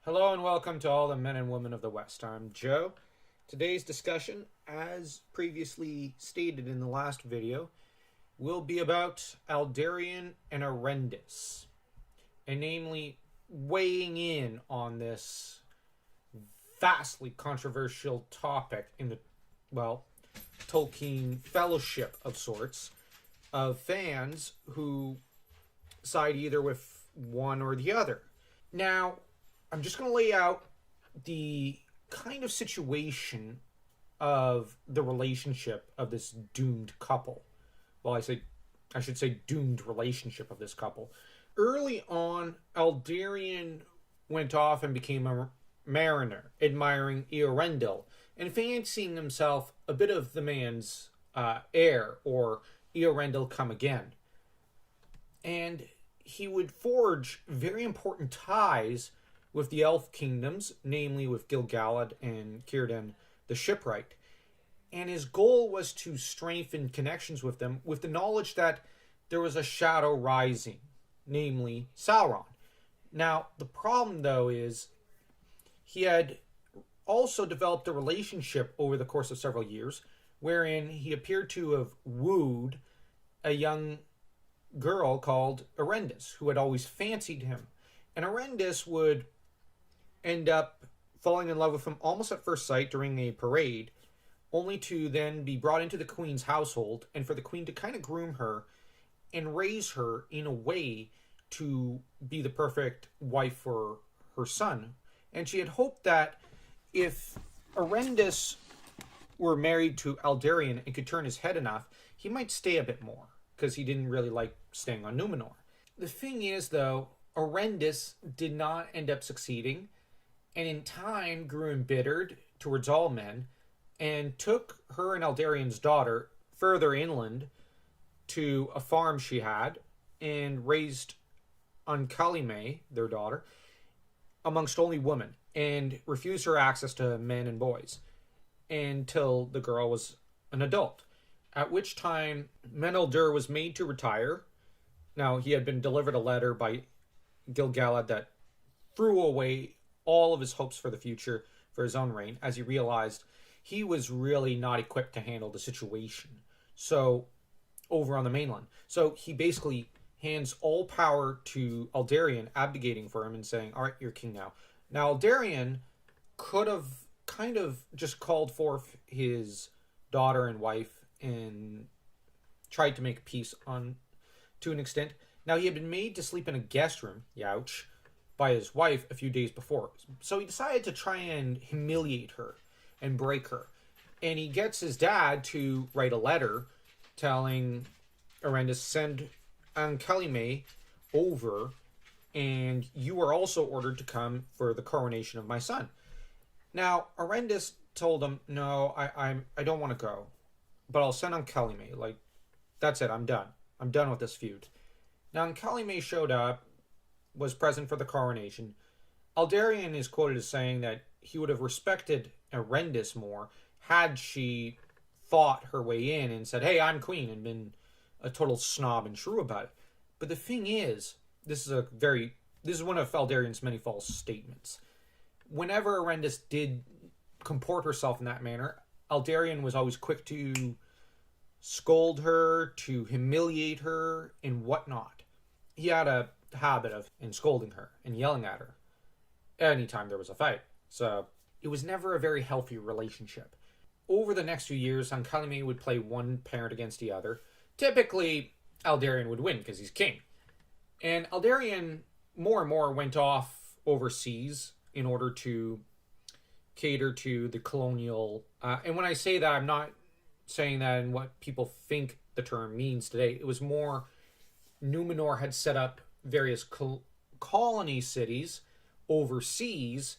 Hello and welcome to all the men and women of the West. I'm Joe. Today's discussion, as previously stated in the last video, will be about Aldarion and Erendis, and namely weighing in on this vastly controversial topic in the, Tolkien fellowship of sorts, of fans who side either with one or the other. Now, I'm just going to lay out the kind of situation of the relationship of this doomed couple. Well, I should say doomed relationship of this couple. Early on, Aldarion went off and became a mariner, admiring Eorendil and fancying himself a bit of the man's heir, or Eorendil come again. And he would forge very important ties with the elf kingdoms, namely with Gil-galad and Círdan the Shipwright. And his goal was to strengthen connections with them with the knowledge that there was a shadow rising, namely Sauron. Now, the problem, though, is he had also developed a relationship over the course of several years wherein he appeared to have wooed a young girl called Erendis, who had always fancied him. And Erendis would end up falling in love with him almost at first sight during a parade, only to then be brought into the queen's household and for the queen to kind of groom her and raise her in a way to be the perfect wife for her son. And she had hoped that if Erendis were married to Aldarion and could turn his head enough, he might stay a bit more, because he didn't really like staying on Númenor. The thing is, though, Erendis did not end up succeeding, and in time grew embittered towards all men, and took her and Aldarion's daughter further inland to a farm she had, and raised Ancalime, their daughter, amongst only women, and refused her access to men and boys, until the girl was an adult. At which time, Meneldur was made to retire. Now, he had been delivered a letter by Gil-galad that threw away all of his hopes for the future for his own reign, as he realized he was really not equipped to handle the situation. So, over on the mainland. So, he basically hands all power to Aldarion, abdicating for him and saying, all right, you're king now. Now, Aldarion could have kind of just called forth his daughter and wife and tried to make peace to an extent. Now, he had been made to sleep in a guest room, youch, by his wife a few days before. So he decided to try and humiliate her and break her. And he gets his dad to write a letter telling Erendis, send Ancalime over, and you are also ordered to come for the coronation of my son. Now, Erendis told him, no, I don't want to go, but I'll send Ancalime. Like, that's it, I'm done. I'm done with this feud. Now, Ancalime showed up, was present for the coronation. Aldarion is quoted as saying that he would have respected Erendis more had she fought her way in and said, hey, I'm queen, and been a total snob and shrew about it. But the thing is, this is one of Aldarion's many false statements. Whenever Erendis did comport herself in that manner, Aldarion was always quick to scold her, to humiliate her, and whatnot. He had a habit of scolding her and yelling at her anytime there was a fight. So it was never a very healthy relationship. Over the next few years, Ancalime would play one parent against the other. Typically, Aldarion would win because he's king. And Aldarion more and more went off overseas in order to cater to the colonial... and when I say that, I'm not saying that in what people think the term means today. It was more Númenor had set up various colony cities overseas,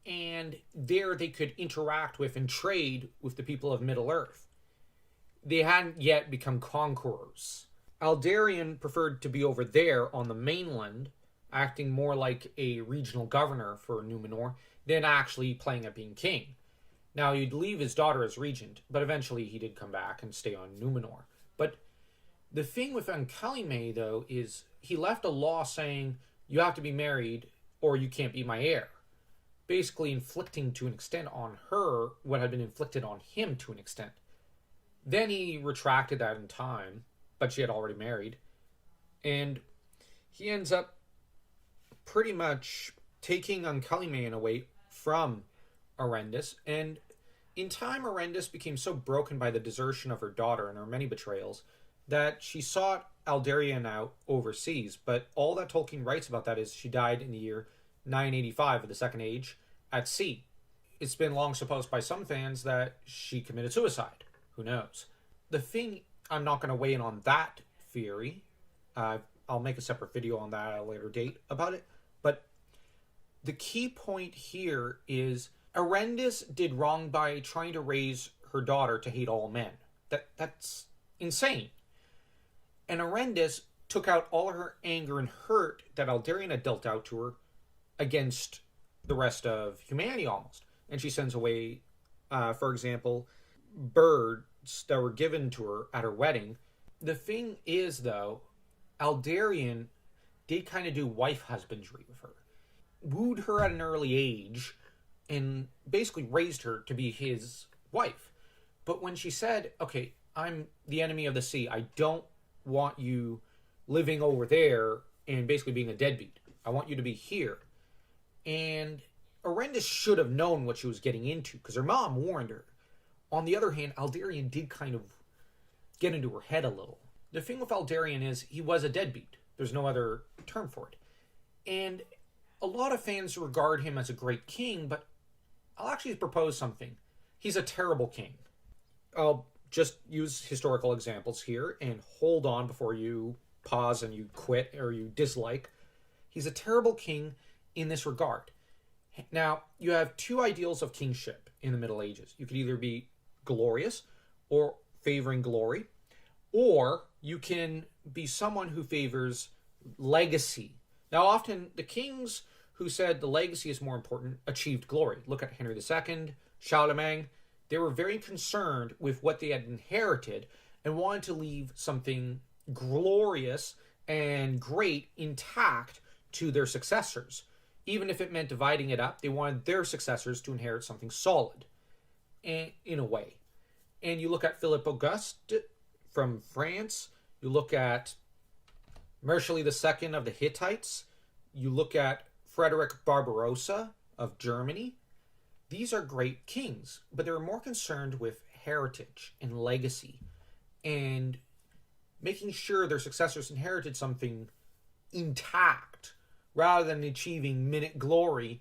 and there they could interact with and trade with the people of Middle-earth. They hadn't yet become conquerors. Aldarion preferred to be over there on the mainland, acting more like a regional governor for Númenor than actually playing at being king. Now, he'd leave his daughter as regent, but eventually he did come back and stay on Númenor. But the thing with Ancalime, though, is he left a law saying you have to be married or you can't be my heir. basically inflicting to an extent on her what had been inflicted on him to an extent. Then he retracted that in time, but she had already married. And he ends up pretty much taking Uncullyman away from Erendis. And in time, Erendis became so broken by the desertion of her daughter and her many betrayals that she sought Aldarion out overseas. But all that Tolkien writes about that is she died in the year 985 of the Second Age at sea. It's been long supposed by some fans that she committed suicide. Who knows? The thing, I'm not going to weigh in on that theory. I'll make a separate video on that at a later date about it. But the key point here is Erendis did wrong by trying to raise her daughter to hate all men. That's insane. And Erendis took out all her anger and hurt that Aldarion had dealt out to her against the rest of humanity almost. And she sends away, for example, birds that were given to her at her wedding. The thing is, though, Aldarion did kind of do wife husbandry with her. Wooed her at an early age and basically raised her to be his wife. But when she said, okay, I'm the enemy of the sea, I don't want you living over there and basically being a deadbeat. I want you to be here. And Erendis should have known what she was getting into because her mom warned her. On the other hand, Aldarion did kind of get into her head a little. The thing with Aldarion is he was a deadbeat. There's no other term for it. And a lot of fans regard him as a great king, but I'll actually propose something. He's a terrible king. I'll just use historical examples here and hold on before you pause and you quit or you dislike. He's a terrible king in this regard. Now, you have two ideals of kingship in the Middle Ages. You could either be glorious or favoring glory, or you can be someone who favors legacy. Now, often the kings who said the legacy is more important achieved glory. Look at Henry II, Charlemagne. They were very concerned with what they had inherited and wanted to leave something glorious and great intact to their successors. Even if it meant dividing it up, they wanted their successors to inherit something solid, in a way. And you look at Philip Auguste from France. You look at Marshal II of the Hittites. You look at Frederick Barbarossa of Germany. These are great kings, but they were more concerned with heritage and legacy and making sure their successors inherited something intact rather than achieving minute glory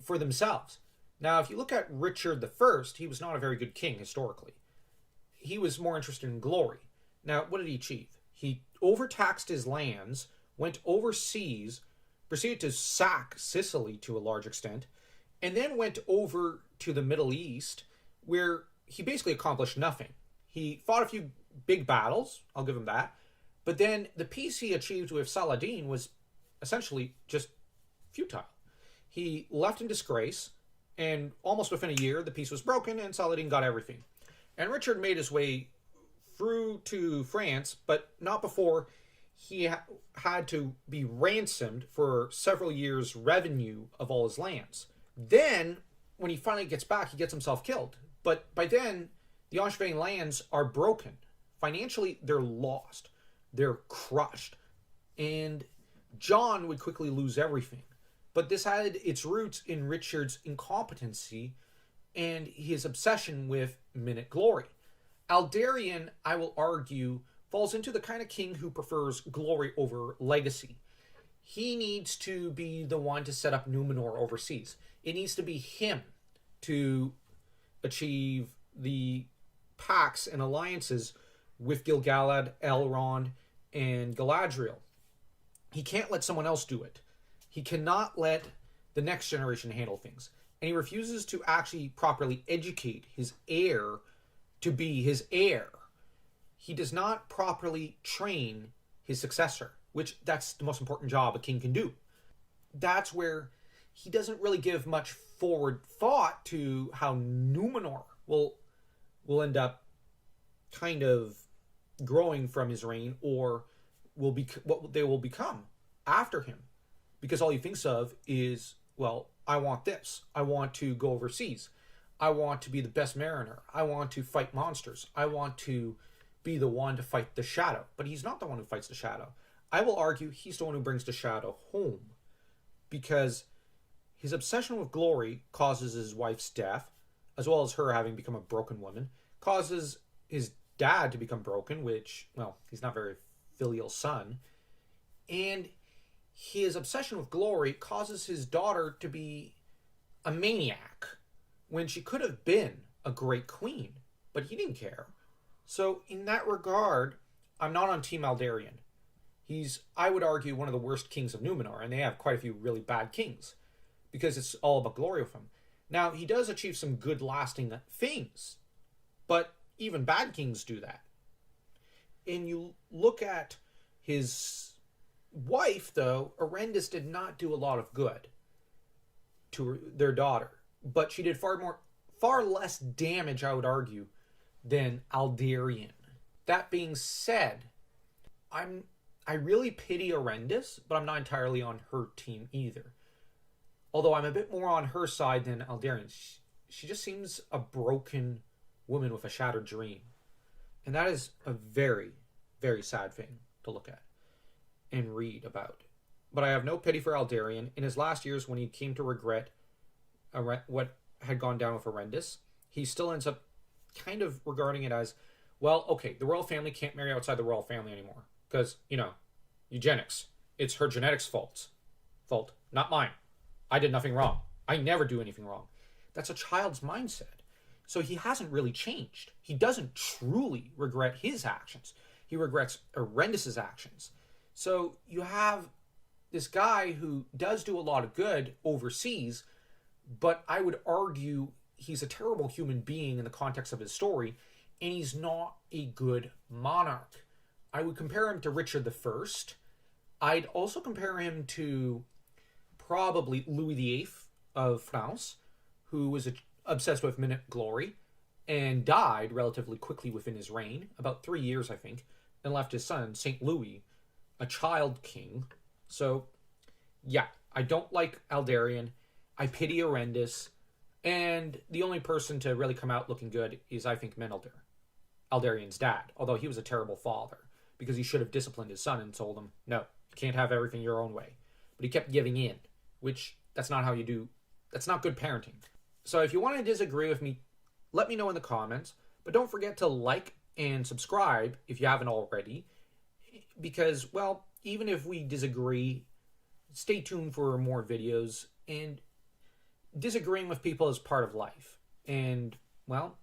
for themselves. Now, if you look at Richard I, he was not a very good king historically. He was more interested in glory. Now, what did he achieve? He overtaxed his lands, went overseas, proceeded to sack Sicily to a large extent, and then went over to the Middle East, where he basically accomplished nothing. He fought a few big battles, I'll give him that, but then the peace he achieved with Saladin was essentially just futile. He left in disgrace, and almost within a year, the peace was broken, and Saladin got everything. And Richard made his way through to France, but not before he had to be ransomed for several years' revenue of all his lands. Then, when he finally gets back, he gets himself killed. But by then, the Angevin lands are broken. Financially, they're lost. They're crushed. And John would quickly lose everything. But this had its roots in Richard's incompetency and his obsession with minute glory. Aldarion, I will argue, falls into the kind of king who prefers glory over legacy. He needs to be the one to set up Numenor overseas. It needs to be him to achieve the pacts and alliances with Gil-galad, Elrond, and Galadriel. He can't let someone else do it. He cannot let the next generation handle things. And he refuses to actually properly educate his heir to be his heir. He does not properly train his successor, which that's the most important job a king can do. That's where he doesn't really give much forward thought to how Numenor will end up kind of growing from his reign, or what they will become after him. Because all he thinks of is, well, I want this. I want to go overseas. I want to be the best mariner. I want to fight monsters. I want to be the one to fight the shadow. But he's not the one who fights the shadow. I will argue he's the one who brings the shadow home, because his obsession with glory causes his wife's death, as well as her having become a broken woman, causes his dad to become broken, which, well, he's not very filial son. And his obsession with glory causes his daughter to be a maniac when she could have been a great queen, but he didn't care. So in that regard, I'm not on Team Aldarion. He's, I would argue, one of the worst kings of Numenor, and they have quite a few really bad kings, because it's all about glory with him. Now, he does achieve some good lasting things, but even bad kings do that. And you look at his wife, though, Erendis did not do a lot of good to their daughter, but she did far less damage, I would argue, than Aldarion. That being said, I really pity Erendis, but I'm not entirely on her team either. Although I'm a bit more on her side than Aldarion. She just seems a broken woman with a shattered dream. And that is a very, very sad thing to look at and read about. But I have no pity for Aldarion. In his last years, when he came to regret what had gone down with Erendis, he still ends up kind of regarding it as, well, okay, the royal family can't marry outside the royal family anymore. Because, eugenics. It's her genetics fault, not mine. I did nothing wrong. I never do anything wrong. That's a child's mindset. So he hasn't really changed. He doesn't truly regret his actions. He regrets Erendis' actions. So you have this guy who does do a lot of good overseas, but I would argue he's a terrible human being in the context of his story, and he's not a good monarch. I would compare him to Richard I. I'd also compare him to probably Louis VIII of France, who was obsessed with minute glory and died relatively quickly within his reign, about 3 years, I think, and left his son, St. Louis, a child king. So, yeah, I don't like Aldarion. I pity Erendis. And the only person to really come out looking good is, I think, Menelder, Aldarion's dad, although he was a terrible father, because he should have disciplined his son and told him, no, you can't have everything your own way. But he kept giving in, which that's not how you do. That's not good parenting. So if you want to disagree with me, let me know in the comments. But don't forget to like and subscribe if you haven't already. Because, well, even if we disagree, stay tuned for more videos. And disagreeing with people is part of life. And, well,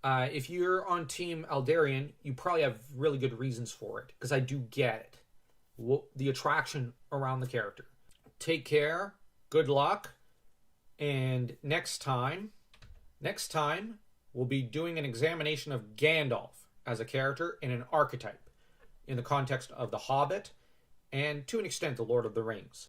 if you're on Team Aldarion, you probably have really good reasons for it. Because I do get it. The attraction around the character. Take care. Good luck. And next time, we'll be doing an examination of Gandalf as a character and an archetype in the context of The Hobbit and, to an extent, The Lord of the Rings.